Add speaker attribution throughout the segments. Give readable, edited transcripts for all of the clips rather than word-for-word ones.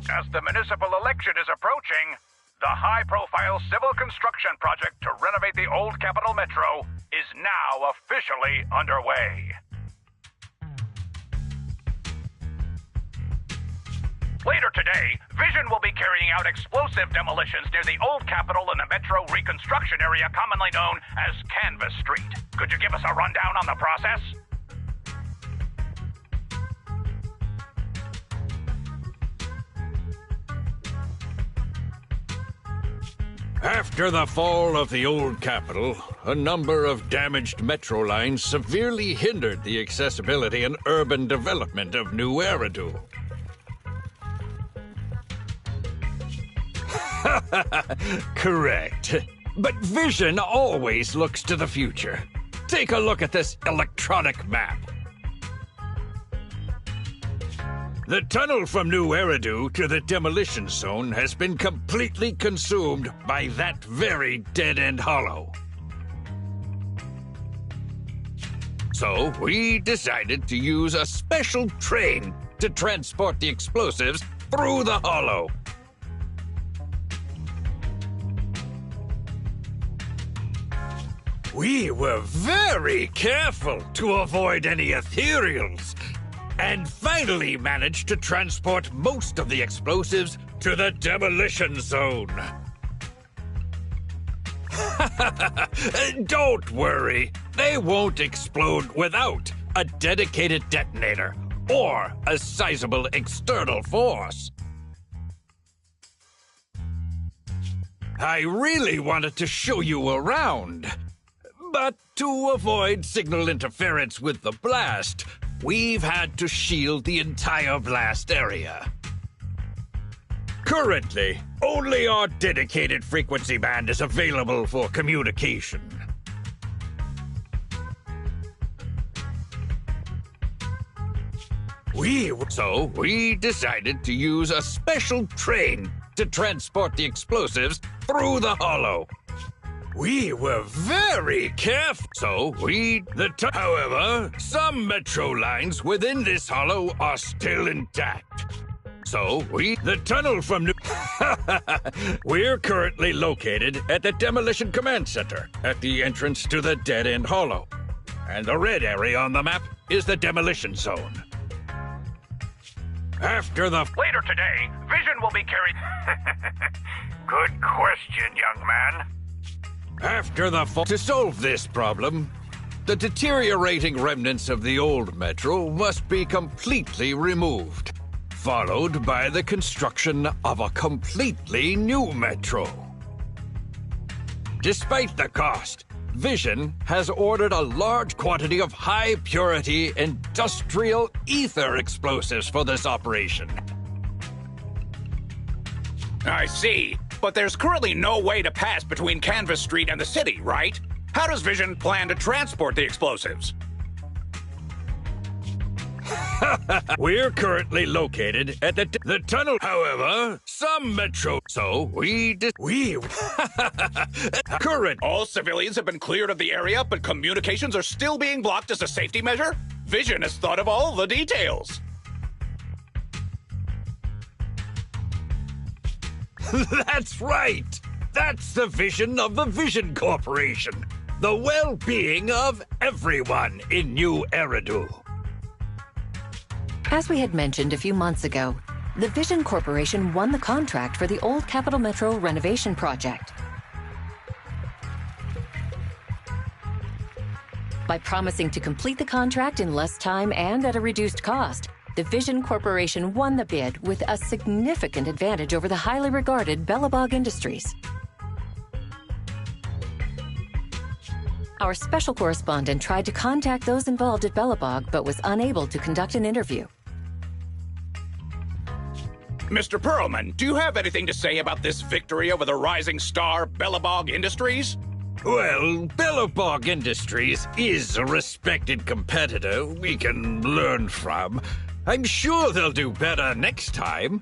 Speaker 1: As the municipal election is approaching, the high-profile civil construction project to renovate the old Capital Metro is now officially underway. Later today, Vision will be carrying out explosive demolitions near the old Capitol and the Metro reconstruction area commonly known as Canvas Street. Could you give us a rundown on the process?
Speaker 2: After the fall of the old Capitol, a number of damaged metro lines severely hindered the accessibility and urban development of New Eridu. Correct. But Vision always looks to the future. Take a look at this electronic map. The tunnel from New Eridu to the demolition zone has been completely consumed by that very dead-end hollow. So we decided to use a special train to transport the explosives through the hollow. We were very careful to avoid any ethereals, and finally managed to transport most of the explosives to the demolition zone. Don't worry, they won't explode without a dedicated detonator or a sizable external force. I really wanted to show you around, but to avoid signal interference with the blast, we've had to shield the entire blast area. Currently, only our dedicated frequency band is available for communication. So we decided to use a special train to transport the explosives through the hollow. We were very careful, however, some metro lines within this hollow are still intact. The tunnel from We're currently located at the Demolition Command Center, at the entrance to the dead-end hollow. And the red area on the map is the demolition zone. Later today, Vision will be carried... Good question, young man. To solve this problem, the deteriorating remnants of the old metro must be completely removed, followed by the construction of a completely new metro. Despite the cost, Vision has ordered a large quantity of high-purity industrial ether explosives for this operation.
Speaker 1: I see. But there's currently no way to pass between Canvas Street and the city, right? How does Vision plan to transport the explosives?
Speaker 2: We're currently located at the tunnel. However, some metro... Current...
Speaker 1: All civilians have been cleared of the area, but communications are still being blocked as a safety measure? Vision has thought of all the details.
Speaker 2: That's right! That's the vision of the Vision Corporation. The well-being of everyone in New Eridu.
Speaker 3: As we had mentioned a few months ago, the Vision Corporation won the contract for the old Capital Metro renovation project. By promising to complete the contract in less time and at a reduced cost, the Vision Corporation won the bid with a significant advantage over the highly regarded Belobog Industries. Our special correspondent tried to contact those involved at Belobog, but was unable to conduct an interview.
Speaker 1: Mr. Perlman, do you have anything to say about this victory over the rising star Belobog Industries?
Speaker 2: Well, Belobog Industries is a respected competitor we can learn from. I'm sure they'll do better next time.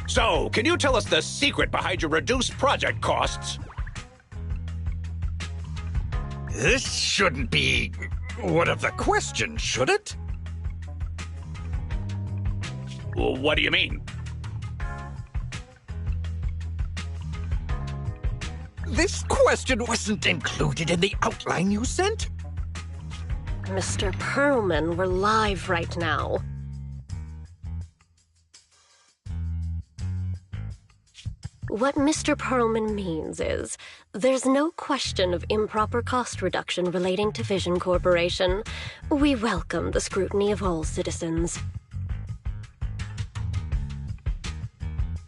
Speaker 1: So, can you tell us the secret behind your reduced project costs?
Speaker 2: This shouldn't be one of the questions, should it?
Speaker 1: What do you mean?
Speaker 2: This question wasn't included in the outline you sent?
Speaker 4: Mr. Perlman, we're live right now. What Mr. Perlman means is, there's no question of improper cost reduction relating to Vision Corporation. We welcome the scrutiny of all citizens.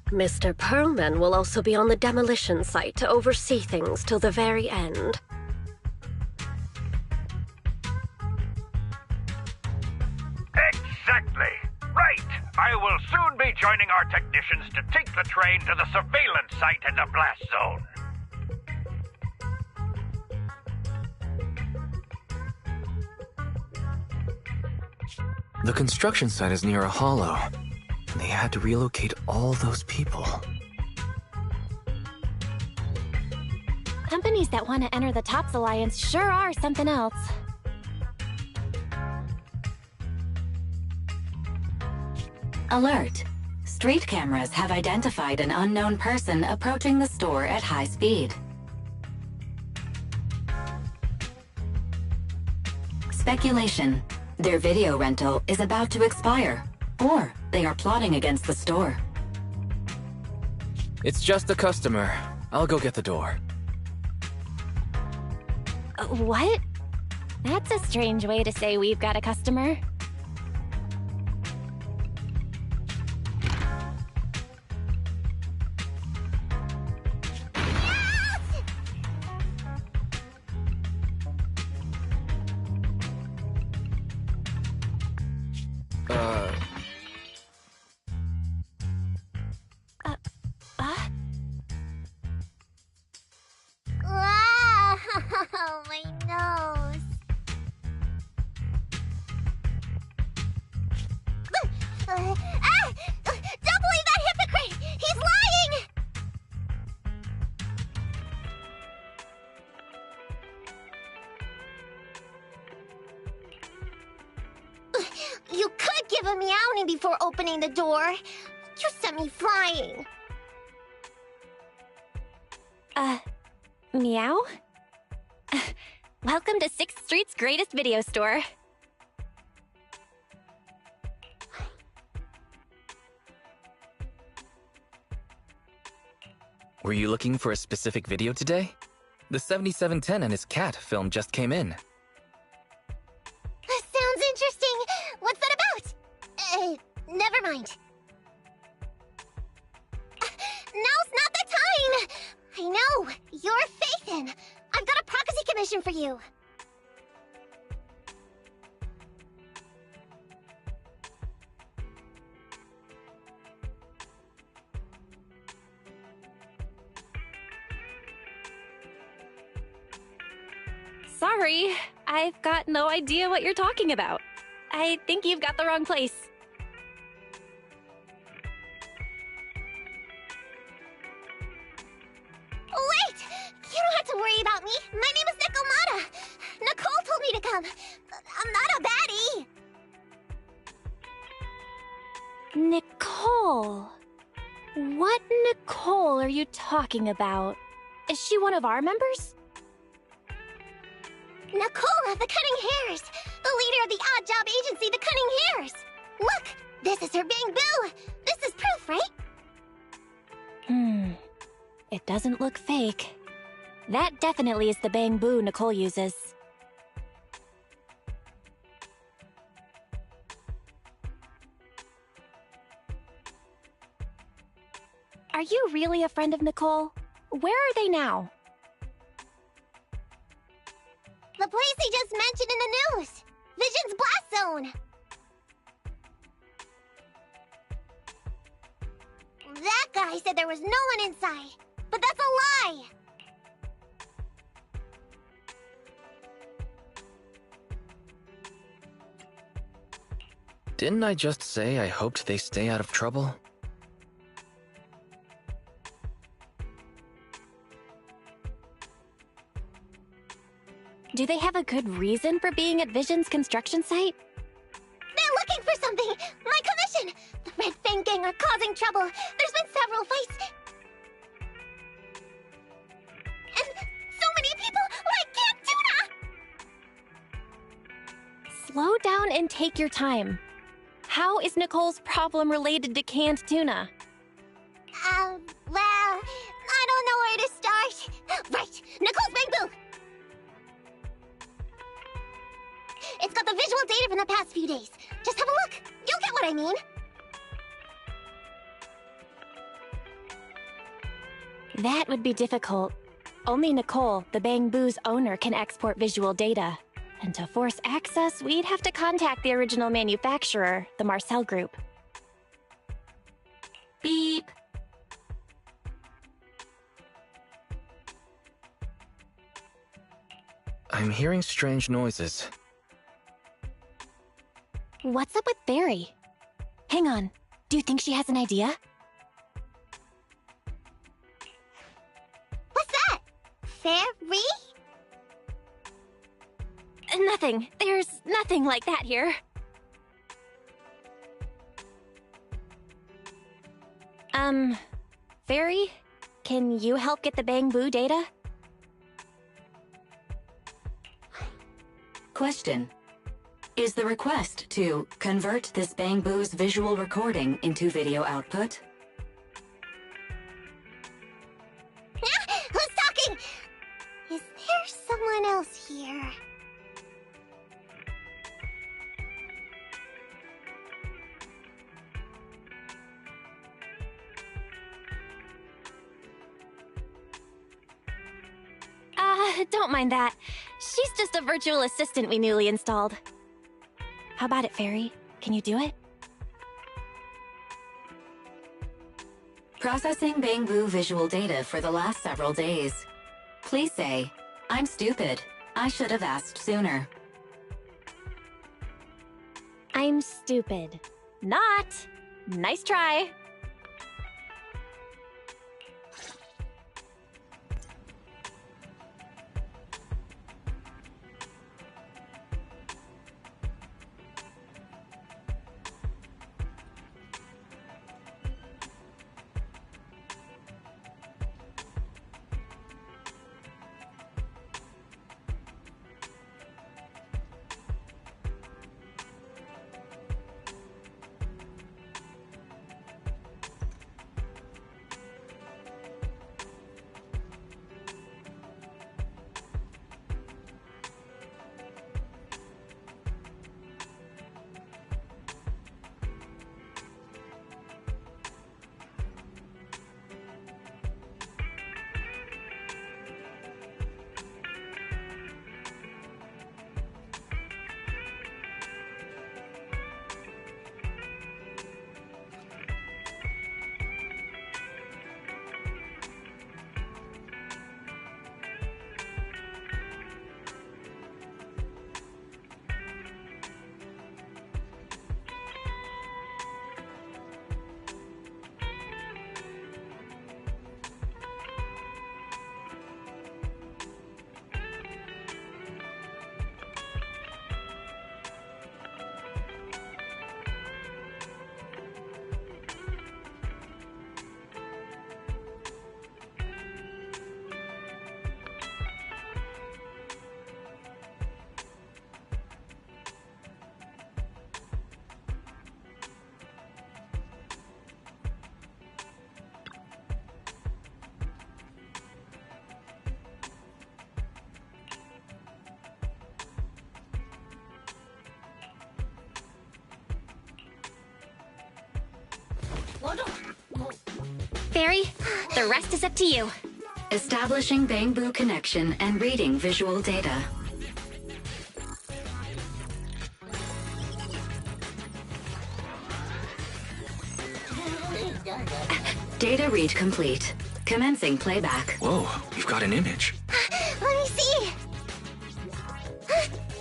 Speaker 4: Mr. Perlman will also be on the demolition site to oversee things till the very end.
Speaker 1: Exactly. Right. I will soon be joining our technicians to take the train to the surveillance site in the blast zone.
Speaker 5: The construction site is near a hollow. They had to relocate all those people.
Speaker 6: Companies that want to enter the TOPS Alliance sure are something else.
Speaker 7: Alert! Street cameras have identified an unknown person approaching the store at high speed. Speculation. Their video rental is about to expire, or they are plotting against the store.
Speaker 5: It's just a customer. I'll go get the door.
Speaker 6: What? That's a strange way to say we've got a customer.
Speaker 8: Oh, my nose. Don't believe that hypocrite! He's lying! You could give a meowing before opening the door. You sent me flying.
Speaker 6: Meow? Welcome to 6th Street's greatest video store.
Speaker 5: Were you looking for a specific video today? The 7710 and his cat film just came in.
Speaker 8: That sounds interesting. What's that about? Never mind. Now's not the time! I know, you're Phaethon. I've got a proxy commission for you.
Speaker 6: Sorry, I've got no idea what you're talking about. I think you've got the wrong place.
Speaker 8: Wait! You don't have to worry about me. My name is Nikomata. Nicole told me to come. I'm not a baddie.
Speaker 6: Nicole. What Nicole are you talking about? Is she one of our members?
Speaker 8: Nicole of the Cunning Hairs! The leader of the odd job agency, the Cunning Hairs! Look! This is her Bang Boo! This is proof, right?
Speaker 6: It doesn't look fake. That definitely is the Bang Boo Nicole uses. Are you really a friend of Nicole? Where are they now?
Speaker 8: The place they just mentioned in the news! Vision's Blast Zone! That guy said there was no one inside, but that's a lie!
Speaker 5: Didn't I just say I hoped they stay out of trouble?
Speaker 6: Do they have a good reason for being at Vision's construction site?
Speaker 8: They're looking for something! My commission! The Red Fang Gang are causing trouble! There's been several fights!
Speaker 6: Slow down and take your time. How is Nicole's problem related to canned tuna?
Speaker 8: Well, I don't know where to start. Right, Nicole's Bang Boo! It's got the visual data from the past few days. Just have a look. You'll get what I mean.
Speaker 6: That would be difficult. Only Nicole, the Bang Boo's owner, can export visual data. And to force access, we'd have to contact the original manufacturer, the Marcel Group.
Speaker 7: Beep.
Speaker 5: I'm hearing strange noises.
Speaker 6: What's up with Barry? Hang on. Do you think she has an idea?
Speaker 8: What's that? Fairy?
Speaker 6: Nothing. There's nothing like that here. Fairy? Can you help get the Bang Boo data?
Speaker 7: Question. Is the request to convert this Bang Boo's visual recording into video output?
Speaker 8: Who's talking? Is there someone else here?
Speaker 6: Don't mind that. She's just a virtual assistant we newly installed. How about it, Fairy? Can you do it?
Speaker 7: Processing Bang Boo visual data for the last several days. Please say, I'm stupid. I should have asked sooner.
Speaker 6: I'm stupid. Not. Nice try. Fairy, the rest is up to you.
Speaker 7: Establishing Bang Boo connection and reading visual data. Data read complete. Commencing playback.
Speaker 5: Whoa, you've got an image.
Speaker 8: Let me see.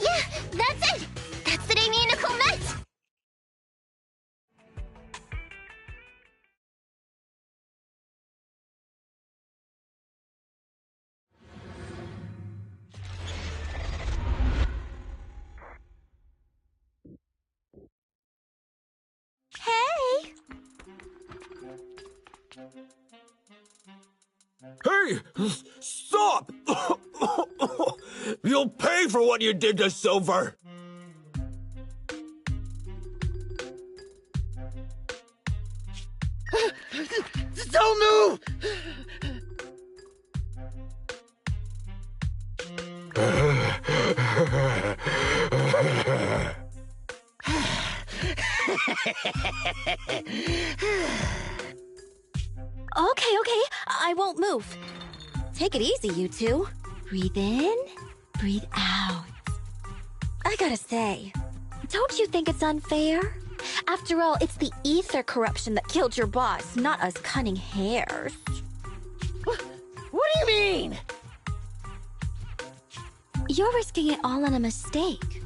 Speaker 8: Yeah, that's it. That's the day me and Nicole met. Hey.
Speaker 9: Hey! Stop! You'll pay for what you did to Silver!
Speaker 10: Don't move!
Speaker 11: Okay, I won't move. Take it easy, you two. Breathe in, breathe out. I gotta say, don't you think it's unfair? After all, it's the ether corruption that killed your boss, not us cunning hares.
Speaker 10: What do you mean?
Speaker 11: You're risking it all on a mistake.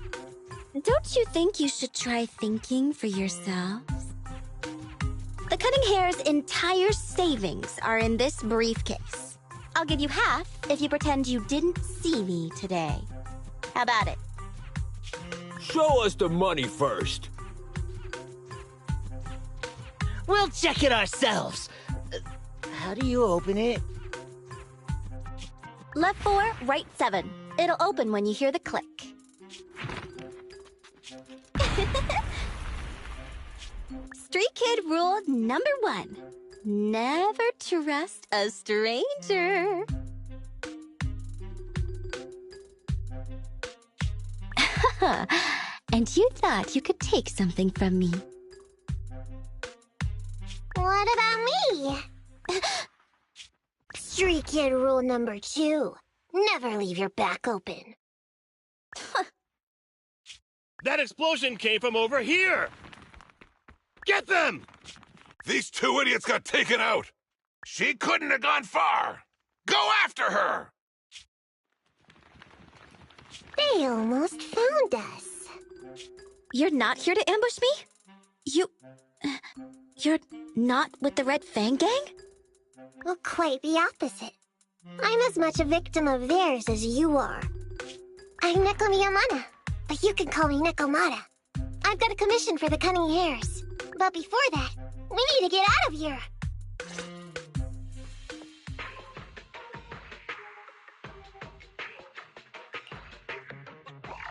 Speaker 11: Don't you think you should try thinking for yourselves? The cunning hare's entire savings are in this briefcase. I'll give you half if you pretend you didn't see me today. How about it?
Speaker 9: Show us the money first.
Speaker 10: We'll check it ourselves. How do you open it?
Speaker 11: Left 4, right 7. It'll open when you hear the click. Street Kid rule number 1. Never trust a stranger. And you thought you could take something from me.
Speaker 8: What about me? Street Kid rule number 2. Never leave your back open.
Speaker 12: That explosion came from over here! Get them!
Speaker 13: These 2 idiots got taken out! She couldn't have gone far! Go after her!
Speaker 8: They almost found us.
Speaker 11: You're not here to ambush me? You're not with the Red Fang Gang?
Speaker 8: Well, quite the opposite. I'm as much a victim of theirs as you are. I'm Neko Miyamana, but you can call me Nekomata. I've got a commission for the Cunning Hares. But before that, we need to get out of here.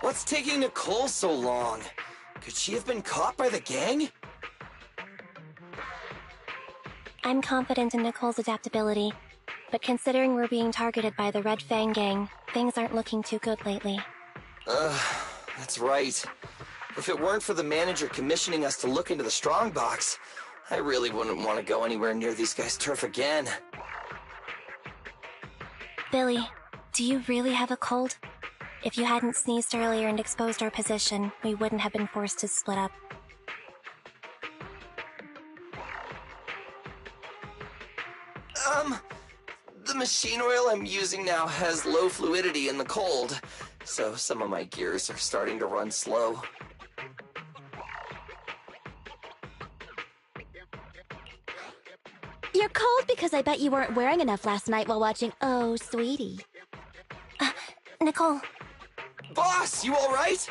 Speaker 14: What's taking Nicole so long? Could she have been caught by the gang?
Speaker 6: I'm confident in Nicole's adaptability, but considering we're being targeted by the Red Fang Gang, things aren't looking too good lately.
Speaker 14: That's right. If it weren't for the manager commissioning us to look into the strongbox, I really wouldn't want to go anywhere near these guys' turf again.
Speaker 6: Billy, do you really have a cold? If you hadn't sneezed earlier and exposed our position, we wouldn't have been forced to split up.
Speaker 14: The machine oil I'm using now has low fluidity in the cold, so some of my gears are starting to run slow.
Speaker 11: You're cold because I bet you weren't wearing enough last night while watching Oh, Sweetie.
Speaker 6: Nicole.
Speaker 14: Boss, you alright?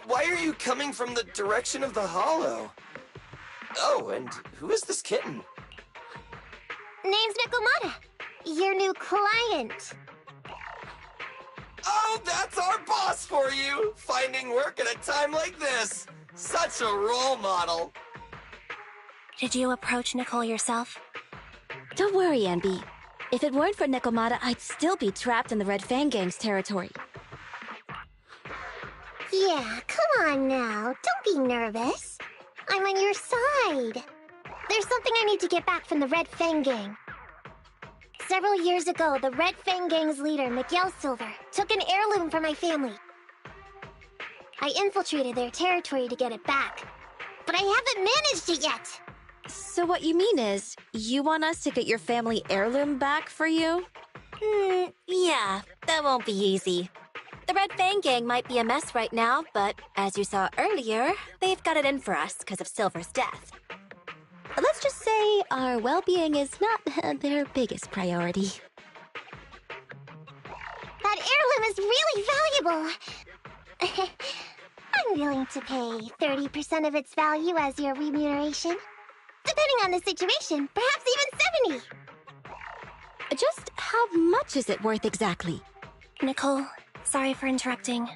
Speaker 14: Why are you coming from the direction of the hollow? Oh, and who is this kitten?
Speaker 8: Name's Nekomata, your new client.
Speaker 14: Oh, that's our boss for you! Finding work at a time like this! Such a role model!
Speaker 6: Did you approach Nicole yourself?
Speaker 11: Don't worry, Anby. If it weren't for Nekomata, I'd still be trapped in the Red Fang Gang's territory.
Speaker 8: Yeah, come on now. Don't be nervous. I'm on your side. There's something I need to get back from the Red Fang Gang. Several years ago, the Red Fang Gang's leader, Miguel Silver, took an heirloom from my family. I infiltrated their territory to get it back, but I haven't managed it yet.
Speaker 11: So what you mean is, you want us to get your family heirloom back for you? Yeah, that won't be easy. The Red Fang Gang might be a mess right now, but as you saw earlier, they've got it in for us because of Silver's death. Let's just say our well-being is not their biggest priority.
Speaker 8: That heirloom is really valuable. I'm willing to pay 30% of its value as your remuneration. Depending on the situation, perhaps even 70.
Speaker 11: Just how much is it worth exactly?
Speaker 6: Nicole, sorry for interrupting.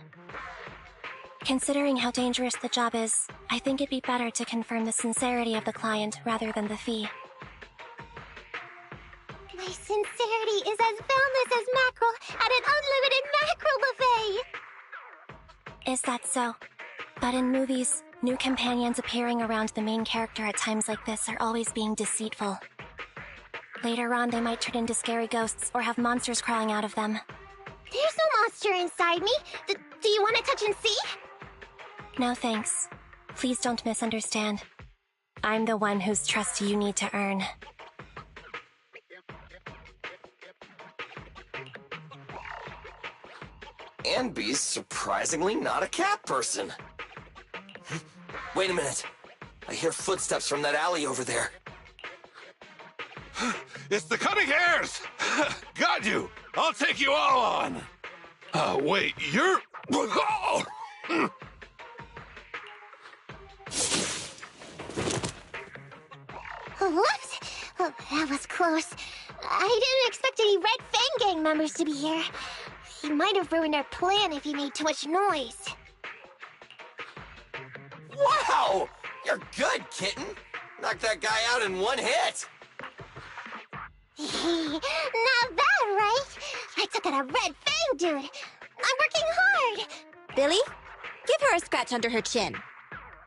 Speaker 6: Considering how dangerous the job is, I think it'd be better to confirm the sincerity of the client rather than the fee.
Speaker 8: sincerity is as boundless as mackerel at an unlimited mackerel buffet!
Speaker 6: Is that so? But in movies, new companions appearing around the main character at times like this are always being deceitful. Later on, they might turn into scary ghosts or have monsters crawling out of them.
Speaker 8: There's no monster inside me. Do you want to touch and see?
Speaker 6: No thanks. Please don't misunderstand. I'm the one whose trust you need to earn.
Speaker 14: Anby's surprisingly not a cat person. Wait a minute. I hear footsteps from that alley over there.
Speaker 13: It's the Cunning Hares! Got you! I'll take you all on! Wait, you're...
Speaker 8: What? Oh, that was close. I didn't expect any Red Fang Gang members to be here. He might have ruined our plan if he made too much noise.
Speaker 14: Wow! You're good, kitten! Knocked that guy out in one hit!
Speaker 8: Not bad, right? I took out a Red Fang dude. I'm working hard.
Speaker 11: Billy, give her a scratch under her chin.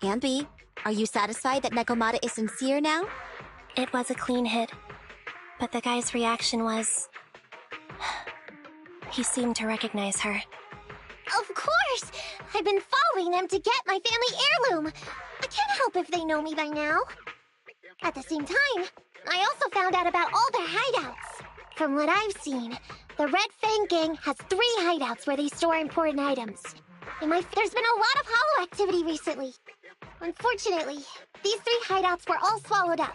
Speaker 11: Anby, are you satisfied that Nekomata is sincere now?
Speaker 6: It was a clean hit, but the guy's reaction was... he seemed to recognize her.
Speaker 8: Of course! I've been following them to get my family heirloom. I can't help if they know me by now. At the same time, I also found out about all their hideouts. From what I've seen, the Red Fang Gang has 3 hideouts where they store important items. There's been a lot of hollow activity recently. Unfortunately, these 3 hideouts were all swallowed up.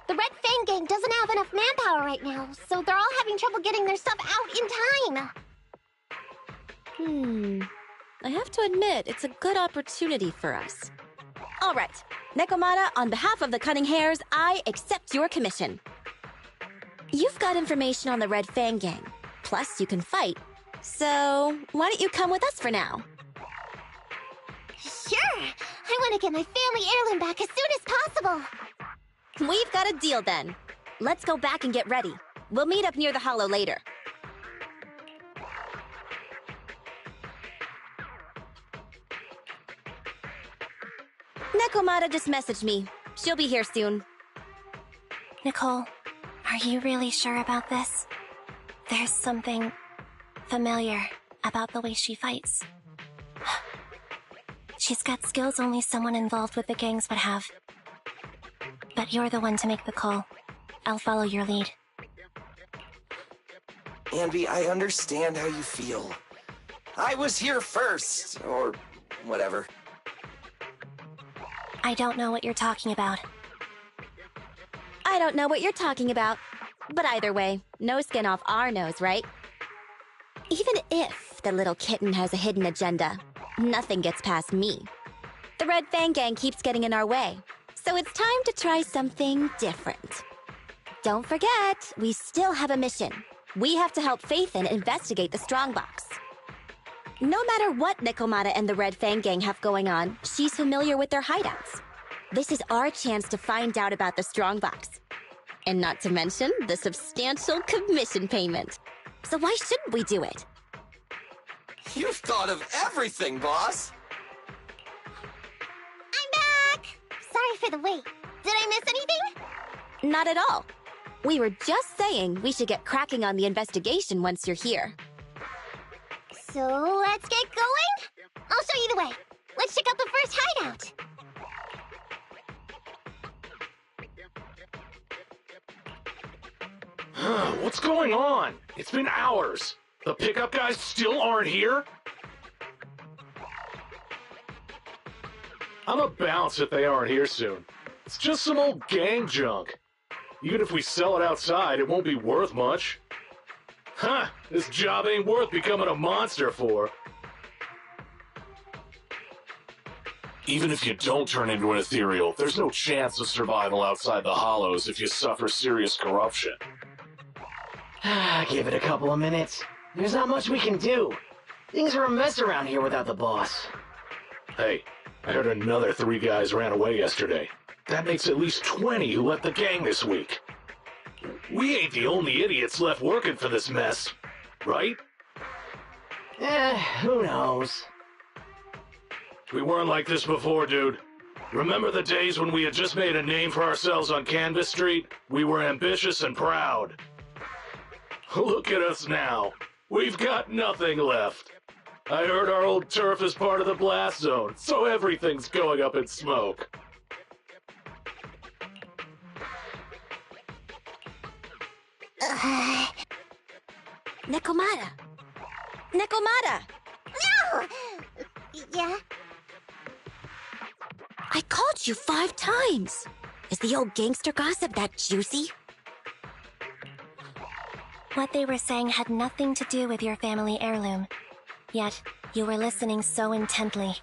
Speaker 8: The Red Fang Gang doesn't have enough manpower right now, so they're all having trouble getting their stuff out in time.
Speaker 11: I have to admit, it's a good opportunity for us. All right, Nekomata, on behalf of the Cunning Hares, I accept your commission. You've got information on the Red Fang Gang, plus you can fight. So, why don't you come with us for now?
Speaker 8: Sure! I want to get my family heirloom back as soon as possible!
Speaker 11: We've got a deal then. Let's go back and get ready. We'll meet up near the hollow later. Nekomata just messaged me. She'll be here soon.
Speaker 6: Nicole, are you really sure about this? There's something familiar about the way she fights. She's got skills only someone involved with the gangs would have. But you're the one to make the call. I'll follow your lead.
Speaker 14: Anby, I understand how you feel. I was here first, or whatever.
Speaker 6: I don't know what you're talking about.
Speaker 11: I don't know what you're talking about. But either way, no skin off our nose, right? Even if the little kitten has a hidden agenda, nothing gets past me. The Red Fang Gang keeps getting in our way, so it's time to try something different. Don't forget, we still have a mission. We have to help Phaethon investigate the Strongbox. No matter what Nekomata and the Red Fang Gang have going on, she's familiar with their hideouts. This is our chance to find out about the Strongbox. And not to mention the substantial commission payment. So why shouldn't we do it?
Speaker 14: You've thought of everything, boss!
Speaker 8: I'm back! Sorry for the wait. Did I miss anything?
Speaker 11: Not at all. We were just saying we should get cracking on the investigation once you're here.
Speaker 8: So let's get going? I'll show you the way. Let's check out the first hideout.
Speaker 15: What's going on? It's been hours. The pickup guys still aren't here? I'ma bounce if they aren't here soon. It's just some old gang junk. Even if we sell it outside, it won't be worth much. Huh, this job ain't worth becoming a monster for. Even if you don't turn into an ethereal, there's no chance of survival outside the hollows if you suffer serious corruption.
Speaker 10: Give it a couple of minutes. There's not much we can do. Things are a mess around here without the boss.
Speaker 15: Hey, I heard another 3 guys ran away yesterday. That makes at least 20 who left the gang this week. We ain't the only idiots left working for this mess, right?
Speaker 10: Who knows?
Speaker 15: We weren't like this before, dude. Remember the days when we had just made a name for ourselves on Canvas Street? We were ambitious and proud. Look at us now. We've got nothing left. I heard our old turf is part of the blast zone, so everything's going up in smoke.
Speaker 11: Nekomata! Nekomata!
Speaker 8: No! Yeah?
Speaker 11: I called you 5 times. Is the old gangster gossip that juicy?
Speaker 6: What they were saying had nothing to do with your family heirloom. Yet, you were listening so intently.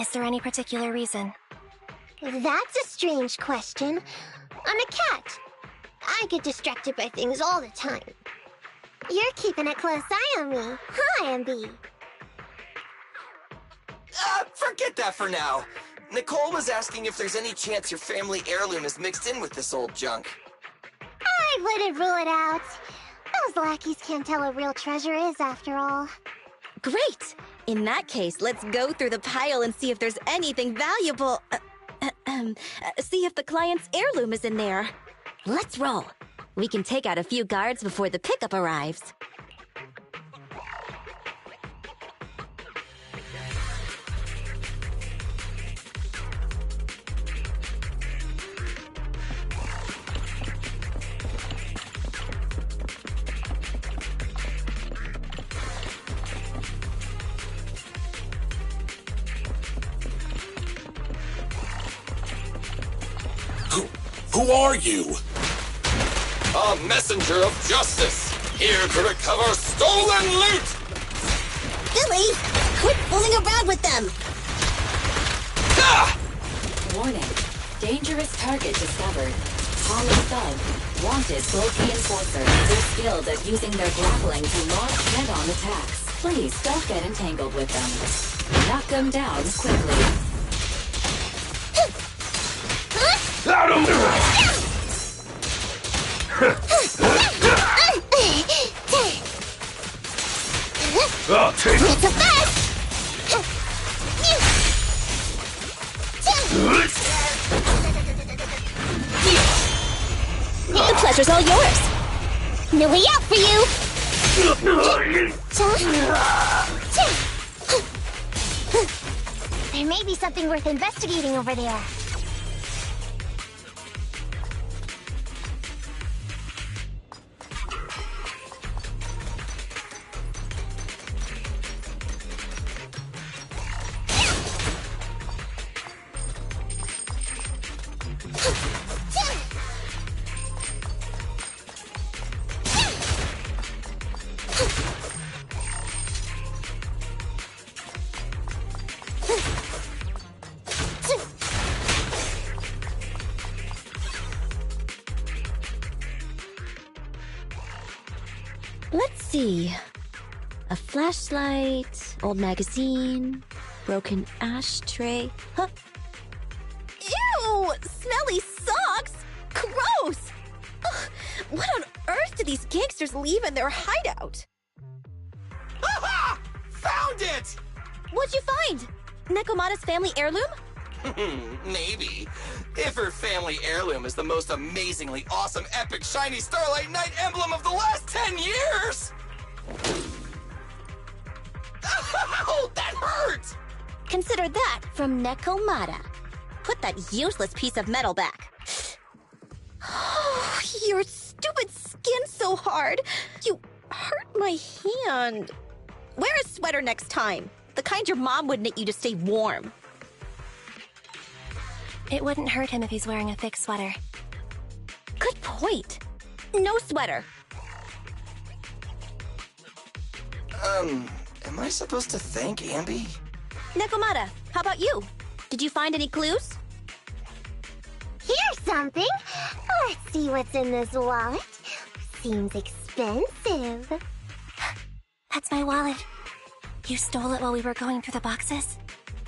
Speaker 6: Is there any particular reason?
Speaker 8: That's a strange question. I'm a cat. I get distracted by things all the time. You're keeping a close eye on me, huh, Ambi?
Speaker 14: Forget that for now. Nicole was asking if there's any chance your family heirloom is mixed in with this old junk.
Speaker 8: I wouldn't rule it out. Those lackeys can't tell what real treasure is, after all.
Speaker 11: Great! In that case, let's go through the pile and see if there's anything valuable. See if the client's heirloom is in there. Let's roll. We can take out a few guards before the pickup arrives.
Speaker 13: Who are you?
Speaker 14: A messenger of justice, here to recover stolen loot!
Speaker 11: Billy, quit fooling around with them!
Speaker 14: Ah!
Speaker 7: Warning. Dangerous target discovered. Hollow Thug. Wanted bulky enforcer. They're skilled at using their grappling to launch head-on attacks. Please don't get entangled with them. Knock them down quickly.
Speaker 13: I'll take
Speaker 8: It's a fast!
Speaker 11: The pleasure's all yours.
Speaker 8: No way out for you! There may be something worth investigating over there.
Speaker 11: Let's see. A flashlight, old magazine, broken ashtray. Huh? Ew! Smelly socks! Gross! Ugh, what on earth do these gangsters leave in their hideout?
Speaker 14: Aha! Found it!
Speaker 11: What'd you find? Nekomata's family heirloom?
Speaker 14: Maybe. If her family heirloom is the most amazingly awesome, epic, shiny Starlight Knight emblem of the last 10 years! Ow! That hurt!
Speaker 11: Consider that from Nekomata. Put that useless piece of metal back. Oh, your stupid skin's so hard. You hurt my hand. Wear a sweater next time. The kind your mom would knit you to stay warm.
Speaker 6: It wouldn't hurt him if he's wearing a thick sweater.
Speaker 11: Good point. No sweater.
Speaker 14: Am I supposed to thank Ambi?
Speaker 11: Nekomata, how about you? Did you find any clues?
Speaker 8: Here's something. Let's see what's in this wallet. Seems expensive.
Speaker 6: That's my wallet. You stole it while we were going through the boxes?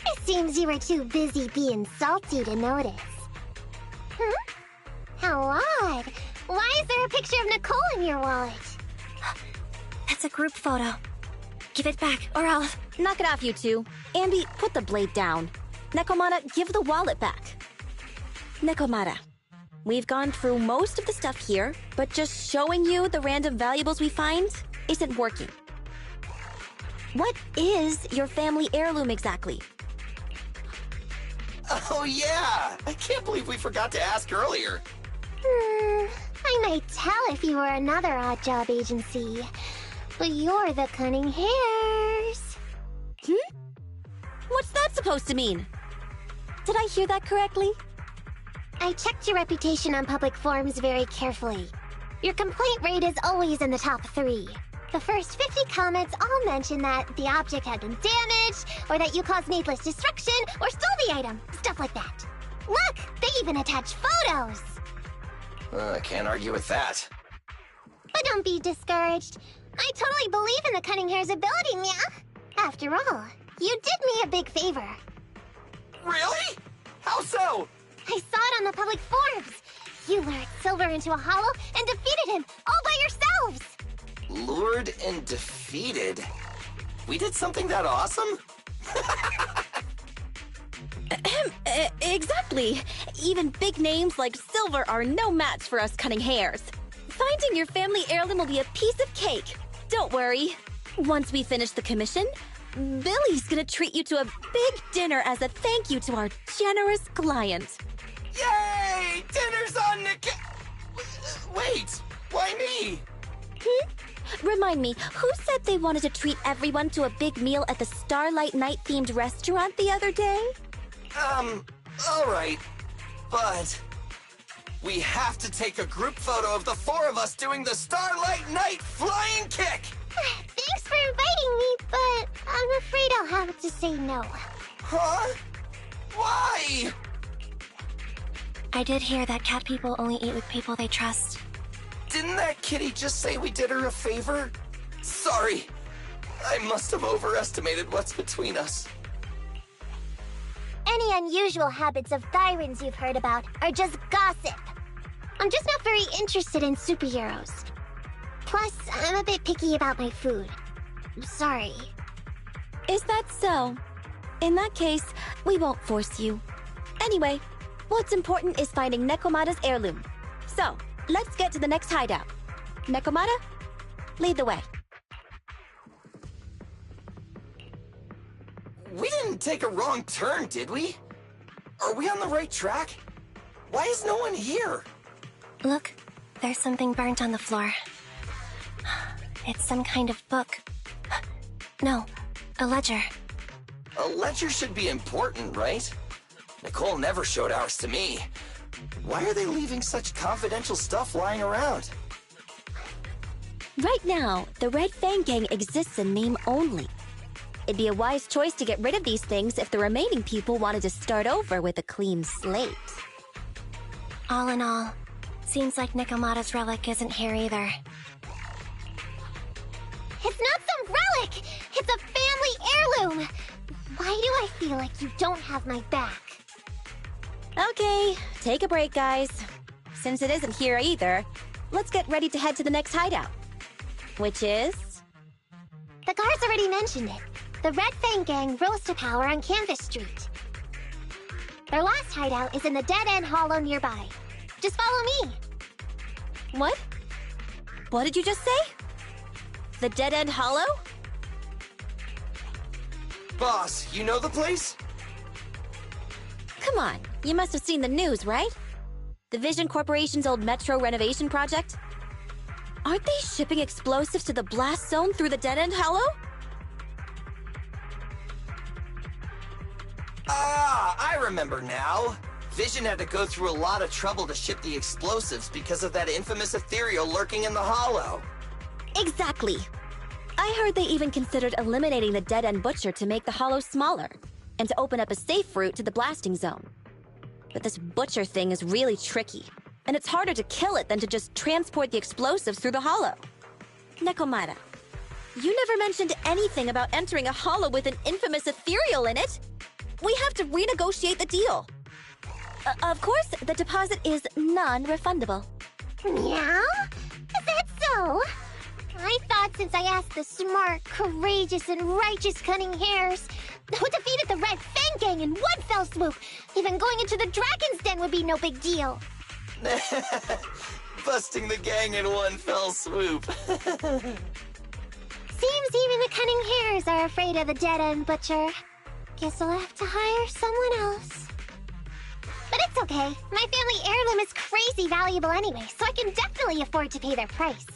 Speaker 8: It seems you were too busy being salty to notice. How odd. Why is there a picture of Nicole in your wallet?
Speaker 11: That's a group photo. Give it back, or I'll... Knock it off, you two. Ambi, put the blade down. Nekomata, give the wallet back. Nekomata, we've gone through most of the stuff here, but just showing you the random valuables we find isn't working. What is your family heirloom exactly?
Speaker 14: Oh yeah! I can't believe we forgot to ask earlier.
Speaker 8: I might tell if you were another odd job agency, but you're the Cunning Hares.
Speaker 11: What's that supposed to mean? Did I hear that correctly?
Speaker 8: I checked your reputation on public forums very carefully. Your complaint rate is always in the top 3. The first 50 comments all mention that the object had been damaged, or that you caused needless destruction, or stole the item. Stuff like that. Look! They even attach photos!
Speaker 14: I can't argue with that.
Speaker 8: But don't be discouraged. I totally believe in the Cunning Hare's ability, Mia. After all, you did me a big favor.
Speaker 14: Really? How so?
Speaker 8: I saw it on the public forums. You lured Silver into a hollow and defeated him all by yourselves.
Speaker 14: Lured and defeated? We did something that awesome?
Speaker 11: Exactly. Even big names like Silver are no match for us Cunning Hares. Finding your family heirloom will be a piece of cake. Don't worry. Once we finish the commission, Billy's gonna treat you to a big dinner as a thank you to our generous client.
Speaker 14: Yay! Dinner's on Nick... Wait, why me?
Speaker 11: Remind me, who said they wanted to treat everyone to a big meal at the Starlight Night-themed restaurant the other day?
Speaker 14: Alright. But... we have to take a group photo of the 4 of us doing the Starlight Night flying kick!
Speaker 8: Thanks for inviting me, but I'm afraid I'll have to say no.
Speaker 14: Huh? Why?
Speaker 6: I did hear that cat people only eat with people they trust.
Speaker 14: Didn't that kitty just say we did her a favor? Sorry. I must have overestimated what's between us.
Speaker 8: Any unusual habits of Thyrans you've heard about are just gossip. I'm just not very interested in superheroes. Plus, I'm a bit picky about my food. I'm sorry.
Speaker 11: Is that so? In that case, we won't force you. Anyway, what's important is finding Nekomata's heirloom. So, let's get to the next hideout. Nekomata, lead the way.
Speaker 14: We didn't take a wrong turn, did we? Are we on the right track? Why is no one here?
Speaker 6: Look, there's something burnt on the floor. It's some kind of book. No, a ledger.
Speaker 14: A ledger should be important, right? Nicole never showed ours to me. Why are they leaving such confidential stuff lying around?
Speaker 11: Right now, the Red Fang Gang exists in name only. It'd be a wise choice to get rid of these things if the remaining people wanted to start over with a clean slate.
Speaker 6: All in all, seems like Nekomata's relic isn't here either.
Speaker 8: It's not some relic! It's a family heirloom! Why do I feel like you don't have my back?
Speaker 11: Okay, take a break, guys. Since it isn't here either, let's get ready to head to the next hideout. Which is...
Speaker 8: The guards already mentioned it. The Red Fang Gang rose to power on Canvas Street. Their last hideout is in the Dead End Hollow nearby. Just follow me.
Speaker 11: What? What did you just say? The Dead End Hollow?
Speaker 14: Boss, you know the place?
Speaker 11: Come on, you must have seen the news, right? The Vision Corporation's old metro renovation project? Aren't they shipping explosives to the blast zone through the Dead End Hollow?
Speaker 14: Ah, I remember now. Vision had to go through a lot of trouble to ship the explosives because of that infamous ethereal lurking in the hollow.
Speaker 11: Exactly. I heard they even considered eliminating the Dead End Butcher to make the hollow smaller, and to open up a safe route to the blasting zone. But this Butcher thing is really tricky, and it's harder to kill it than to just transport the explosives through the hollow. Nekomata, you never mentioned anything about entering a hollow with an infamous ethereal in it. We have to renegotiate the deal. Of course, the deposit is non-refundable.
Speaker 8: Meow? Is that so? I thought since I asked the smart, courageous, and righteous Cunning Hares, who defeated the Red Fang Gang in one fell swoop, even going into the Dragon's Den would be no big deal.
Speaker 14: Busting the gang in one fell swoop.
Speaker 8: Seems even the Cunning Hares are afraid of the Dead-End Butcher. Guess I'll have to hire someone else. But it's okay. My family heirloom is crazy valuable anyway, so I can definitely afford to pay their price.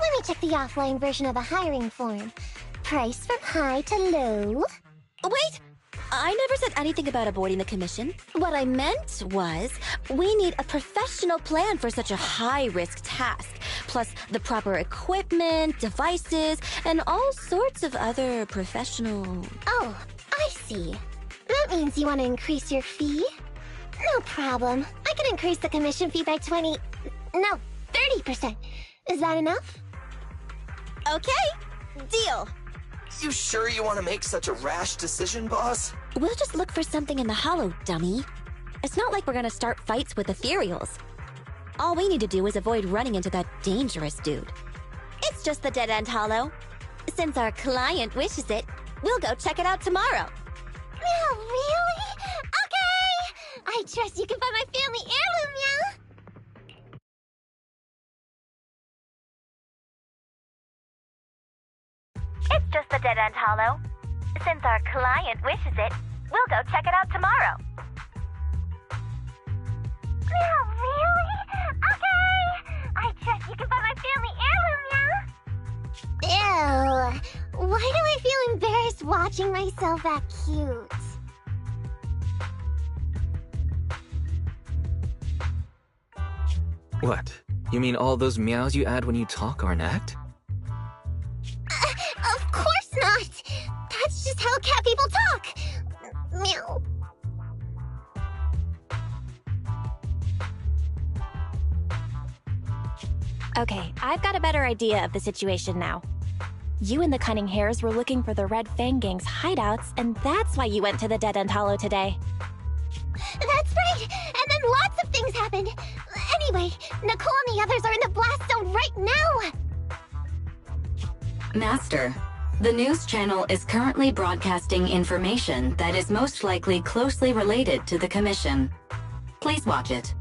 Speaker 8: Let me check the offline version of the hiring form. Price from high to low.
Speaker 11: Wait! I never said anything about avoiding the commission. What I meant was, we need a professional plan for such a high-risk task, plus the proper equipment, devices, and all sorts of other professional...
Speaker 8: Oh, I see. That means you want to increase your fee? No problem. I can increase the commission fee by 30%. Is that enough?
Speaker 11: Okay, deal.
Speaker 14: You sure you want to make such a rash decision, boss?
Speaker 11: We'll just look for something in the hollow, dummy. It's not like we're gonna start fights with ethereals. All we need to do is avoid running into that dangerous dude. It's just the Dead-End Hollow. Since our client wishes it, we'll go check it out tomorrow.
Speaker 8: Oh, really? Okay! I trust you can find my family heirloom, yeah?
Speaker 11: It's just the Dead-End Hollow. Since our client wishes it, we'll go check it out tomorrow.
Speaker 8: Oh, really? Okay! I trust you can find my family heirloom, yeah? Ew. Why do I feel embarrassed watching myself act cute?
Speaker 5: What? You mean all those meows you add when you talk are an act?
Speaker 8: Of course not! That's just how cat people talk! Meow.
Speaker 11: Okay, I've got a better idea of the situation now. You and the Cunning Hares were looking for the Red Fang Gang's hideouts, and that's why you went to the Dead-End Hollow today.
Speaker 8: That's right! And then lots of things happened! Anyway, Nicole and the others are in the blast zone right now!
Speaker 7: Master, the news channel is currently broadcasting information that is most likely closely related to the Commission. Please watch it.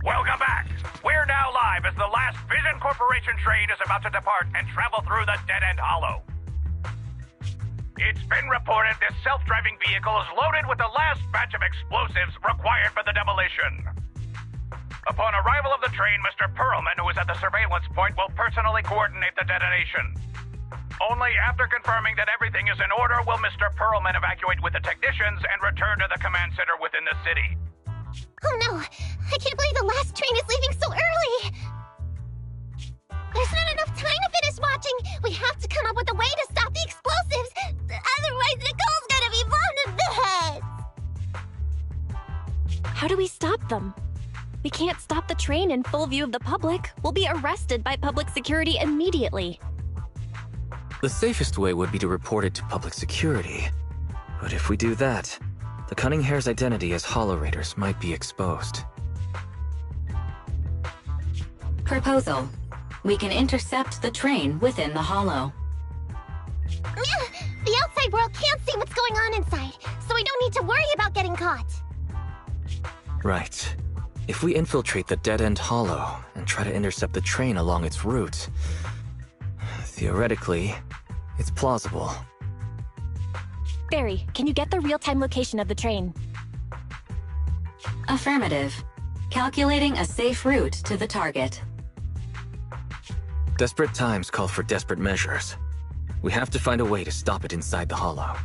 Speaker 1: Welcome back. We're now live as the last Vision Corporation train is about to depart and travel through the Dead-End Hollow. It's been reported this self-driving vehicle is loaded with the last batch of explosives required for the demolition. Upon arrival of the train, Mr. Perlman, who is at the surveillance point, will personally coordinate the detonation. Only after confirming that everything is in order will Mr. Perlman evacuate with the technicians and return to the command center within the city.
Speaker 8: Oh no! I can't believe the last train is leaving so early! There's not enough time to finish watching! We have to come up with a way to stop the explosives! Otherwise, Nicole's gonna be blown to bits!
Speaker 11: How do we stop them? We can't stop the train in full view of the public. We'll be arrested by public security immediately.
Speaker 5: The safest way would be to report it to public security. But if we do that, the Cunning Hare's identity as Hollow Raiders might be exposed.
Speaker 7: Proposal. We can intercept the train within the Hollow.
Speaker 8: The outside world can't see what's going on inside, so we don't need to worry about getting caught.
Speaker 5: Right. If we infiltrate the Dead-End Hollow and try to intercept the train along its route, theoretically, it's plausible.
Speaker 11: Barry, can you get the real-time location of the train?
Speaker 7: Affirmative. Calculating a safe route to the target.
Speaker 5: Desperate times call for desperate measures. We have to find a way to stop it inside the Hollow.